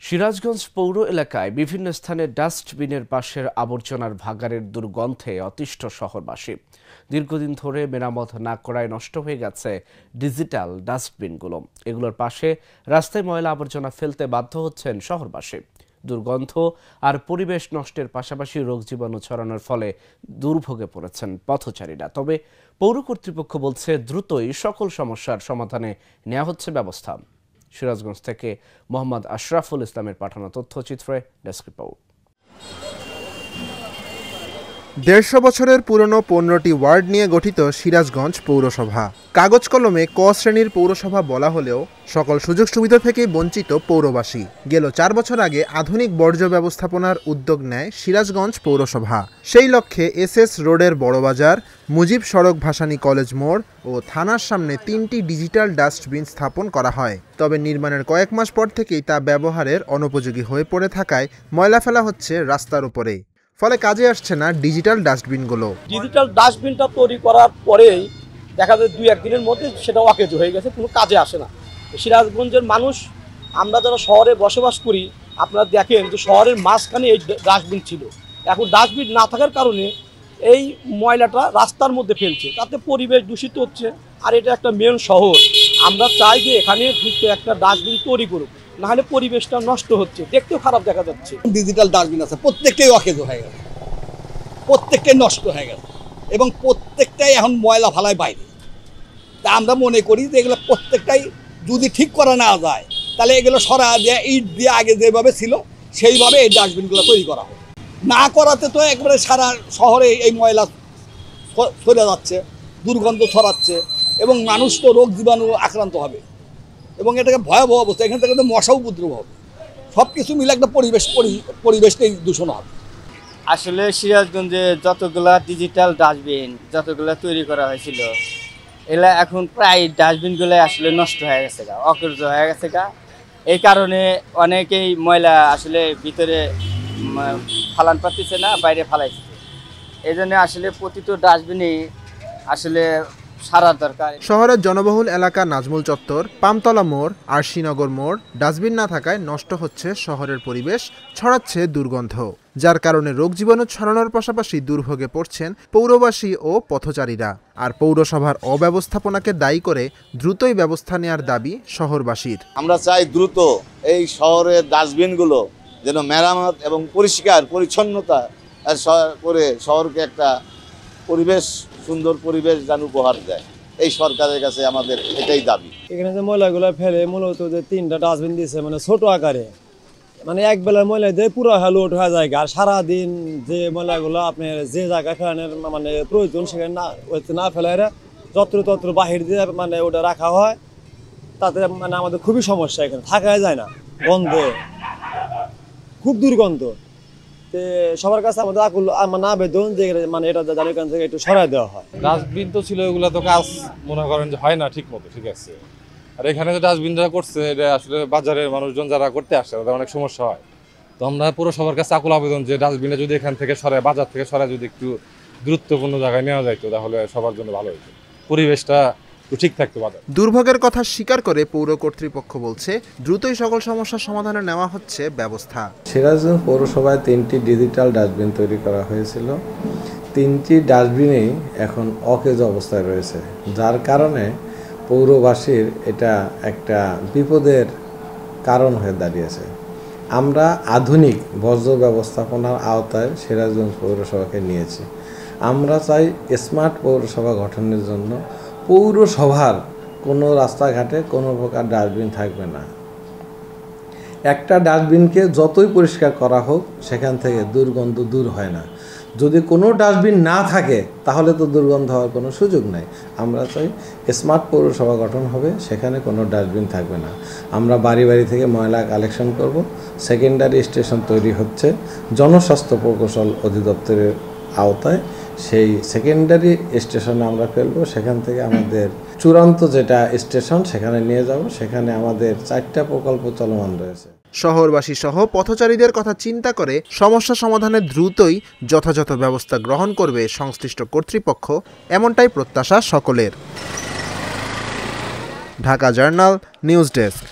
সিরাজগঞ্জ পৌর এলাকায় বিভিন্ন স্থানে ডাস্টবিনের পাশের আবর্জনার ভাগাড়ের দুর্গন্ধে অতিষ্ঠ শহরবাসী। দীর্ঘদিন ধরে মেরামত না করায় নষ্ট হয়ে গেছে ডিজিটাল ডাস্টবিনগুলো। এগুলোর পাশে রাস্তায় ময়লা আবর্জনা ফেলতে বাধ্য হচ্ছেন শহরবাসী। দুর্গন্ধ আর পরিবেশ নষ্টের পাশাপাশি রোগ জীবাণু ছড়ানোর ফলে দুর্ভোগে পড়েছেন পথচারীরা। তবে পৌর কর্তৃপক্ষ বলছে দ্রুতই সকল সমস্যার সমাধানে নেওয়া হচ্ছে ব্যবস্থা। সিরাজগঞ্জ থেকে মোহাম্মদ আশরাফুল ইসলামের পাঠানো তথ্যচিত্রে ডেস্ক রিপোর্ট। ১৫০ বছরের পুরনো ১৫টি ওয়ার্ড নিয়ে গঠিত সিরাজগঞ্জ পৌরসভা। কাগজ কলমে ক শ্রেণীর পৌরসভা বলা হলেও সকল সুযোগ সুবিধা থেকে বঞ্চিত পৌরবাসী। গেল ৪ বছর আগে আধুনিক বর্জ্য ব্যবস্থাপনার উদ্যোগ নেয় সিরাজগঞ্জ পৌরসভা। সেই লক্ষ্যে এসএস রোডের বড়বাজার, মুজিব সড়ক ভাসানী কলেজ মোড় ও থানার সামনে ৩টি ডিজিটাল ডাস্টবিন স্থাপন করা হয়। তবে নির্মাণের কয়েক মাস পর থেকেই তা ব্যবহারের অনুপযোগী হয়ে পড়ে থাকায় ময়লা ফেলা হচ্ছে রাস্তার উপরে। ফলে কাজে আসছে না ডিজিটাল ডাস্টবিনগুলো। ডিজিটাল ডাস্টবিনটা তৈরি করার পরেই দেখা যায় ২-১ দিনের মধ্যে সেটা অকেজ হয়ে গেছে, কোনো কাজে আসে না। সিরাজগঞ্জের মানুষ, আমরা যারা শহরে বসবাস করি, আপনারা দেখেন যে শহরের মাঝখানে এই ডাস্টবিন ছিল। এখন ডাস্টবিন না থাকার কারণে এই ময়লাটা রাস্তার মধ্যে ফেলছে, তাতে পরিবেশ দূষিত হচ্ছে। আর এটা একটা মেন শহর, আমরা চাই যে এখানে দ্রুত একটা ডাস্টবিন তৈরি করুক, নাহলে পরিবেশটা নষ্ট হচ্ছে, দেখতেও খারাপ দেখা যাচ্ছে। ডিজিটাল ডাস্টবিন আছে, প্রত্যেকটাই অকেজ হয়ে গেছে, প্রত্যেকটাই নষ্ট হয়ে গেছে এবং প্রত্যেকটাই এখন ময়লা ফালায় বাইরে। তা আমরা মনে করি যে এগুলো প্রত্যেকটাই যদি ঠিক করা না যায়, তাহলে এগুলো সরা দিয়ে ইট দিয়ে আগে যেভাবে ছিল সেইভাবে এই ডাস্টবিনগুলো তৈরি করা হবে। না করাতে তো একবারে সারা শহরে এই ময়লা ছড়ে যাচ্ছে, দুর্গন্ধ ছড়াচ্ছে এবং মানুষ তো রোগ জীবাণু আক্রান্ত হবে এবং এটাকে ভয়াবহ অবস্থা। এখান থেকে তো মশা উপদ্রব হবে, সব কিছু মিলে একটা পরিবেশটাই দূষণ হবে। আসলে সিরাজগঞ্জে যতগুলা ডিজিটাল ডাস্টবিন যতগুলা তৈরি করা হয়েছিল, এগুলা এখন প্রায় ডাস্টবিনগুলো আসলে নষ্ট হয়ে গেছে গা, অকার্য হয়ে গেছে গা। এই কারণে অনেকেই ময়লা আসলে ভিতরে ফালান পাচ্ছে না, বাইরে ফালাইছে। এই জন্য আসলে প্রতিটা ডাস্টবিনই আসলে সারা দরকার। শহরের জনবহুল এলাকা নাজমুল চত্বর, পামতলা মোড়, আরশিনগর মোড় ডাস্টবিন না থাকায় নষ্ট হচ্ছে শহরের পরিবেশ, ছড়াচ্ছে দুর্গন্ধ, যার কারণে রোগ জীবাণু ছড়ানোর পাশাপাশি দুর্ভোগে পড়ছেন পৌরবাসী ও পথচারীরা। আর পৌরসভার অব্যবস্থাপনাকে দায়ী করে দ্রুতই ব্যবস্থা নেওয়ার দাবি শহরবাসীর। আমরা চাই দ্রুত এই শহরের ডাস্টবিনগুলো যেন মেরামত এবং পরিষ্কার পরিচ্ছন্নতা করে শহরকে একটা সুন্দর পরিবেশ যেন উপহার দেয়। এই সরকারের কাছে আমাদের এটাই দাবি। এখানে যে ময়লাগুলো ফেলে মূলত যে 3টা ডাস্টবিন দিয়েছে, মানে ছোট আকারে, মানে এক বেলার ময়লা দিয়ে পুরো লোড হয়ে যায়। আর সারাদিন যে ময়লাগুলো আপনার যে জায়গায় ফেলানোর মানে প্রয়োজন সেখানে না ফেলায় যত্র বাহির দিয়ে মানে ওটা রাখা হয়, তাতে মানে আমাদের খুবই সমস্যা। এখানে থাকা যায় না, গন্ধে খুব দুর্গন্ধ। সবার কাছে আমাদের আবেদন যে মানে এটা জানি এখান থেকে একটু সরাই দেওয়া হয়। ডাস্টবিন তো ছিল, এগুলো তো কাজ মনে করেন যে হয় না ঠিক মতো, ঠিক আছে। আর এখানে যে ডাস্টবিনটা করছে, এটা আসলে বাজারের মানুষজন যারা করতে আসে তাদের অনেক সমস্যা হয়। তো আমরা পুরো সবার কাছে আকুল আবেদন যে ডাস্টবিনটা যদি এখান থেকে সরায়, বাজার থেকে সরায় যদি একটু গুরুত্বপূর্ণ জায়গায় নেওয়া যাইতো, তাহলে সবার জন্য ভালো হতো, পরিবেশটা ঠিক থাকতো। দুর্ভোগের কথা স্বীকার করে পৌর কর্তৃপক্ষ বলছে দ্রুতই সকল সমস্যার সমাধানে নেওয়া হচ্ছে ব্যবস্থা। সিরাজগঞ্জ পৌরসভায় 3টি ডিজিটাল ডাস্টবিন তৈরি করা হয়েছিল। 3টি ডাস্টবিনেই এখন অকেজ অবস্থায় রয়েছে, যার কারণে পৌরবাসীর এটা একটা বিপদের কারণ হয়ে দাঁড়িয়েছে। আমরা আধুনিক বর্জ্য ব্যবস্থাপনার আওতায় সিরাজগঞ্জ পৌরসভাকে নিয়েছি। আমরা চাই স্মার্ট পৌরসভা গঠনের জন্য পৌরসভার কোনো রাস্তাঘাটে কোনো প্রকার ডাস্টবিন থাকবে না। একটা ডাস্টবিনকে যতই পরিষ্কার করা হোক, সেখান থেকে দুর্গন্ধ দূর হয় না। যদি কোনো ডাস্টবিন না থাকে তাহলে তো দুর্গন্ধ হওয়ার কোনো সুযোগ নাই। আমরা চাই স্মার্ট পৌরসভা গঠন হবে, সেখানে কোনো ডাস্টবিন থাকবে না। আমরা বাড়ি বাড়ি থেকে ময়লা কালেকশন করব। সেকেন্ডারি স্টেশন তৈরি হচ্ছে জনস্বাস্থ্য প্রকৌশল অধিদপ্তরের আওতায়। সেই সেকেন্ডারি স্টেশনে আমরা ফেলবো, সেখান থেকে আমাদের চূড়ান্ত যেটা স্টেশন সেখানে নিয়ে যাব। সেখানে আমাদের 4টা প্রকল্প চলমান রয়েছে। শহরবাসী সহ পথচারীদের কথা চিন্তা করে সমস্যা সমাধানে দ্রুতই যথাযথ ব্যবস্থা গ্রহণ করবে সংশ্লিষ্ট কর্তৃপক্ষ, এমনটাই প্রত্যাশা সকলের। Dhaka journal, news desk.